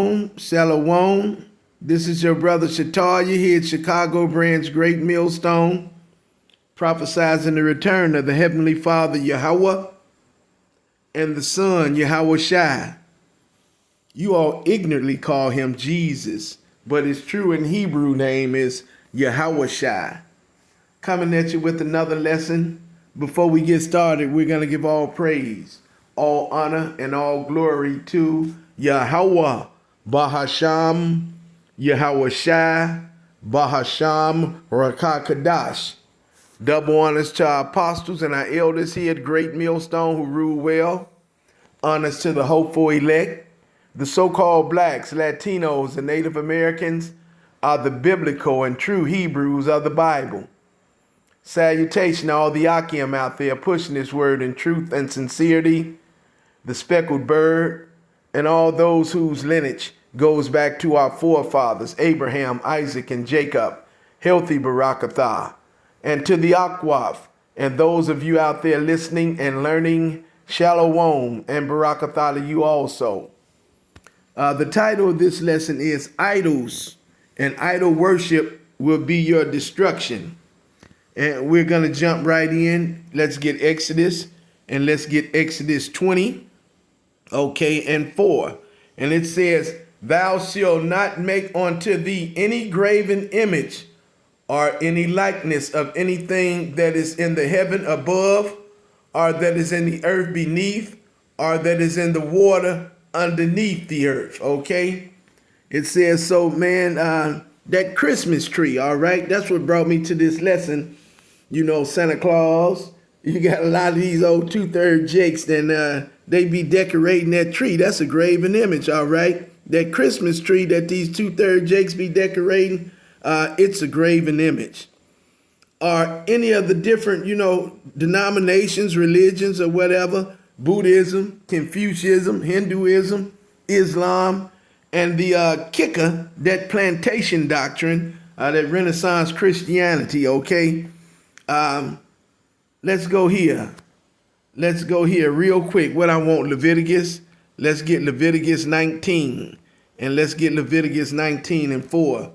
Shalom, Shalom. This is your brother Shatar. You're here at Chicago Branch Great Millstone, prophesizing the return of the Heavenly Father Yahweh and the Son Yahweh Shai. You all ignorantly call him Jesus, but his true and Hebrew name is Yahweh Shai. Coming at you with another lesson. Before we get started, we're going to give all praise, all honor, and all glory to Yahweh, Bahasham, Yahweh Shai, Bahasham, Rakakadash. Double honors to our apostles and our elders here at Great Millstone who rule well. Honors to the hopeful elect. The so-called blacks, Latinos, and Native Americans are the biblical and true Hebrews of the Bible. Salutation to all the Akim out there pushing this word in truth and sincerity. The speckled bird, and all those whose lineage goes back to our forefathers, Abraham, Isaac, and Jacob, healthy Barakatah. And to the Akwaf, and those of you out there listening and learning, Shalom and Barakatah to you also. The title of this lesson is Idols, and idol worship will be your destruction. And we're going to jump right in. Let's get Exodus, and let's get Exodus 20, and 4. And it says, Thou shalt not make unto thee any graven image or any likeness of anything that is in the heaven above, or that is in the earth beneath, or that is in the water underneath the earth. Okay? It says, so man, that Christmas tree, all right? That's what brought me to this lesson. You know, Santa Claus, you got a lot of these old 2/3 jakes, and they be decorating that tree. That's a graven image, all right? That Christmas tree that these 2/3 jakes be decorating, it's a graven image. Or any of the different, denominations, religions, or whatever, Buddhism, Confucianism, Hinduism, Islam, and the kicker, that plantation doctrine, that Renaissance Christianity, okay? Let's go here. Let's go here real quick. What I want, Leviticus. Let's get Leviticus 19. And let's get Leviticus 19 and 4.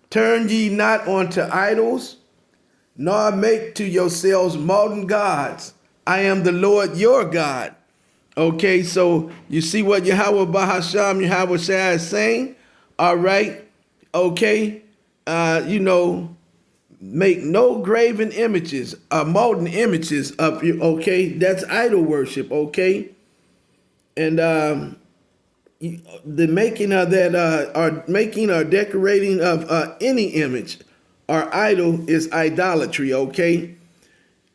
Turn ye not unto idols, nor make to yourselves molten gods. I am the Lord your God. Okay, so you see what Yahweh Bahasham, Yahweh Shai is saying? All right. Okay. Make no graven images, molten images of you, okay? That's idol worship, okay? And the making of that, or making or decorating of any image or idol is idolatry, okay?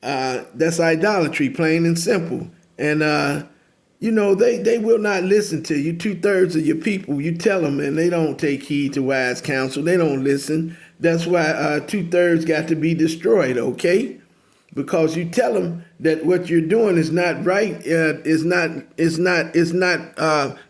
That's idolatry, plain and simple. And, they will not listen to you. 2/3 of your people, you tell them, and they don't take heed to wise counsel. They don't listen. That's why 2/3 got to be destroyed, okay? Because you tell them that what you're doing is not right, is not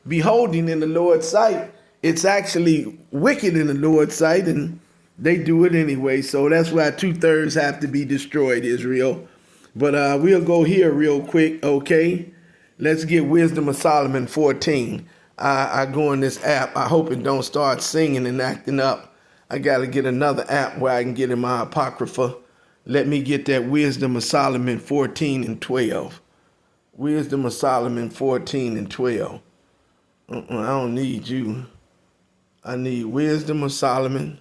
beholding in the Lord's sight. It's actually wicked in the Lord's sight, and they do it anyway. So that's why 2/3 have to be destroyed, Israel. But we'll go here real quick, okay? Let's get Wisdom of Solomon 14. I go in this app. I hope it don't start singing and acting up. I got to get another app where I can get in my Apocrypha. Let me get that Wisdom of Solomon 14 and 12. Wisdom of Solomon 14 and 12. I don't need you. I need Wisdom of Solomon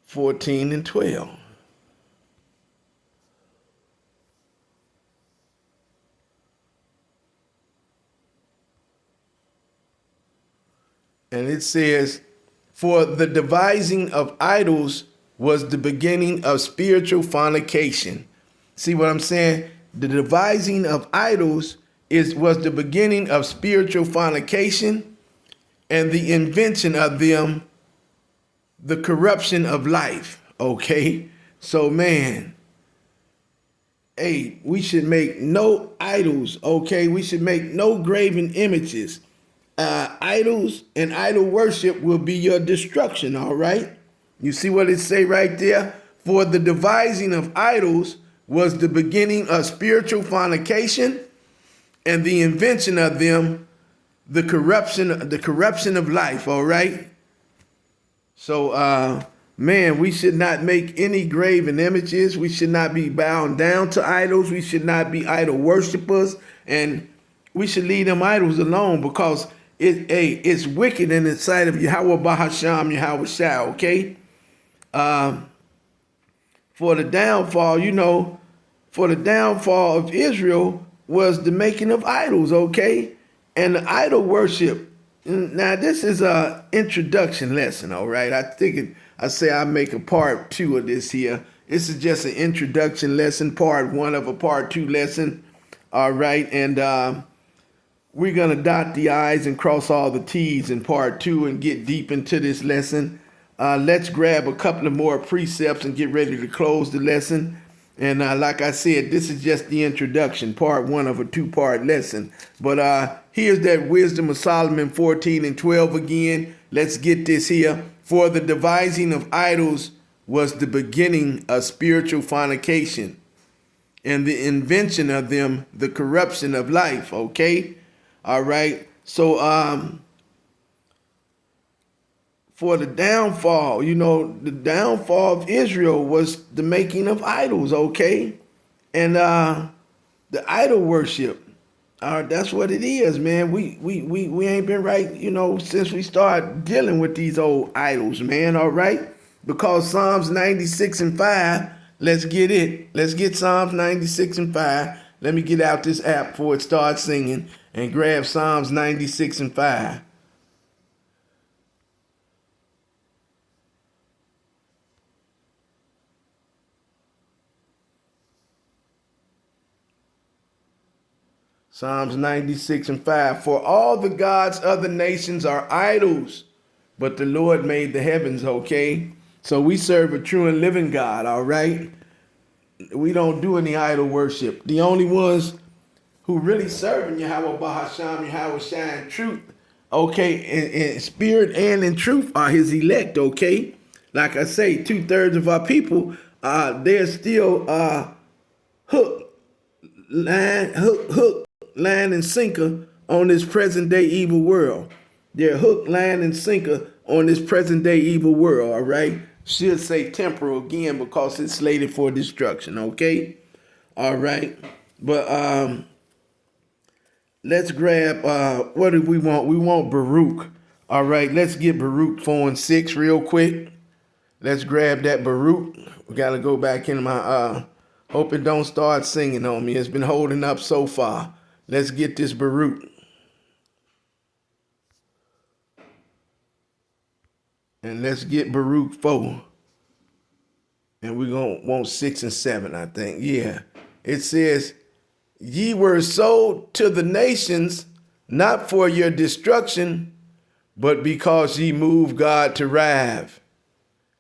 14 and 12. And it says, for the devising of idols was the beginning of spiritual fornication. See what I'm saying? The devising of idols was the beginning of spiritual fornication, and the invention of them, the corruption of life. Okay? So, man, hey, we should make no idols, okay? We should make no graven images. Idols and idol worship will be your destruction, all right? You see what it say right there? For the devising of idols was the beginning of spiritual fornication, and the invention of them, the corruption of life, all right? So, man, we should not make any graven images. We should not be bound down to idols. We should not be idol worshipers. And we should leave them idols alone because it's wicked in the sight of Yahweh Bahasham, Yahweh Shah, okay? For the downfall, for the downfall of Israel was the making of idols, okay? And the idol worship. Now, this is a introduction lesson, all right? I say I make a part 2 of this here. This is just an introduction lesson, part 1 of a part 2 lesson, all right? And we're going to dot the I's and cross all the T's in part 2 and get deep into this lesson. Let's grab a couple of more precepts and get ready to close the lesson. And like I said, this is just the introduction, part 1 of a 2-part lesson. But here's that Wisdom of Solomon 14 and 12 again. Let's get this here. For the devising of idols was the beginning of spiritual fornication, and the invention of them, the corruption of life. Okay? All right. So, for the downfall, the downfall of Israel was the making of idols, okay? And the idol worship, that's what it is, man. We ain't been right, since we started dealing with these old idols, man, all right? Because Psalms 96 and 5, let's get it. Let's get Psalms 96 and 5. Let me get out this app before it starts singing and grab Psalms 96 and 5. Psalms 96 and 5. For all the gods of the nations are idols, but the Lord made the heavens, okay? So we serve a true and living God, all right? We don't do any idol worship. The only ones who really serving Yahweh Bahasham, Yahweh Shah in truth, okay, in spirit and in truth are his elect, okay? Like I say, 2/3 of our people, they're still hook, line, and sinker on this present day evil world. They're hook, line, and sinker on this present day evil world, all right? Should say temporal again because it's slated for destruction, okay? All right. But let's grab, what do we want? We want Baruch. All right, let's get Baruch 4 and 6 real quick. Let's grab that Baruch. We got to go back in my, hope it don't start singing on me. It's been holding up so far. Let's get this Baruch. And let's get Baruch 4. And we're going to want 6 and 7, I think. Yeah. It says, ye were sold to the nations, not for your destruction, but because ye moved God to wrath.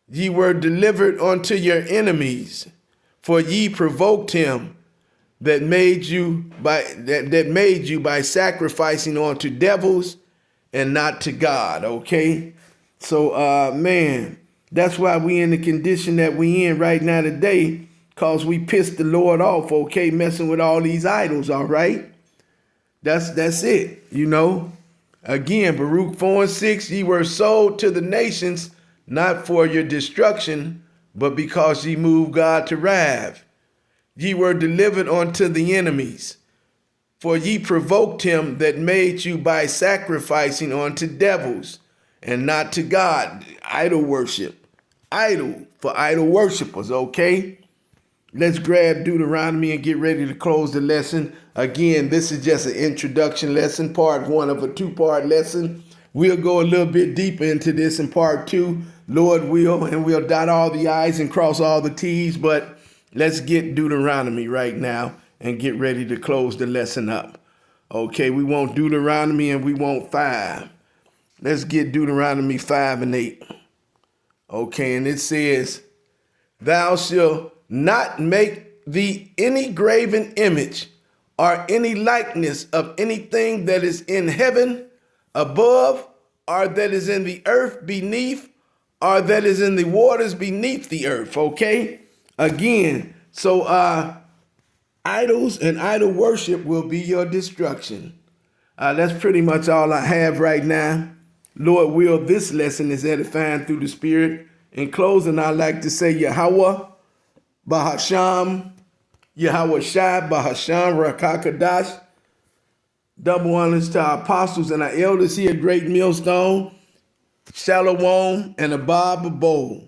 Ye were delivered unto your enemies, for ye provoked him that made you by sacrificing unto devils and not to God. Okay, so man, that's why we in the condition that we in right now today, cause we pissed the Lord off. Okay, messing with all these idols. All right, that's it. Again, Baruch 4 and 6. Ye were sold to the nations, not for your destruction, but because ye moved God to wrath. Ye were delivered unto the enemies, for ye provoked him that made you by sacrificing unto devils and not to God. Idol worship. Idol for idol worshipers, okay? Let's grab Deuteronomy and get ready to close the lesson. Again, this is just an introduction lesson, part 1 of a 2-part lesson. We'll go a little bit deeper into this in part 2, Lord will, and we'll dot all the I's and cross all the T's, but let's get Deuteronomy right now and get ready to close the lesson up. Okay, we want Deuteronomy and we want 5. Let's get Deuteronomy 5 and 8. Okay, and it says, thou shalt not make thee any graven image or any likeness of anything that is in heaven above, or that is in the earth beneath, or that is in the waters beneath the earth. Okay, again, so idols and idol worship will be your destruction. That's pretty much all I have right now. Lord will, this lesson is edifying through the Spirit. In closing, I'd like to say Yahweh, Bahasham, Yahweh Shai, Bahasham, Rakakadash. Double honors to our apostles and our elders here at Great Millstone, Shalom, and Abba Bo.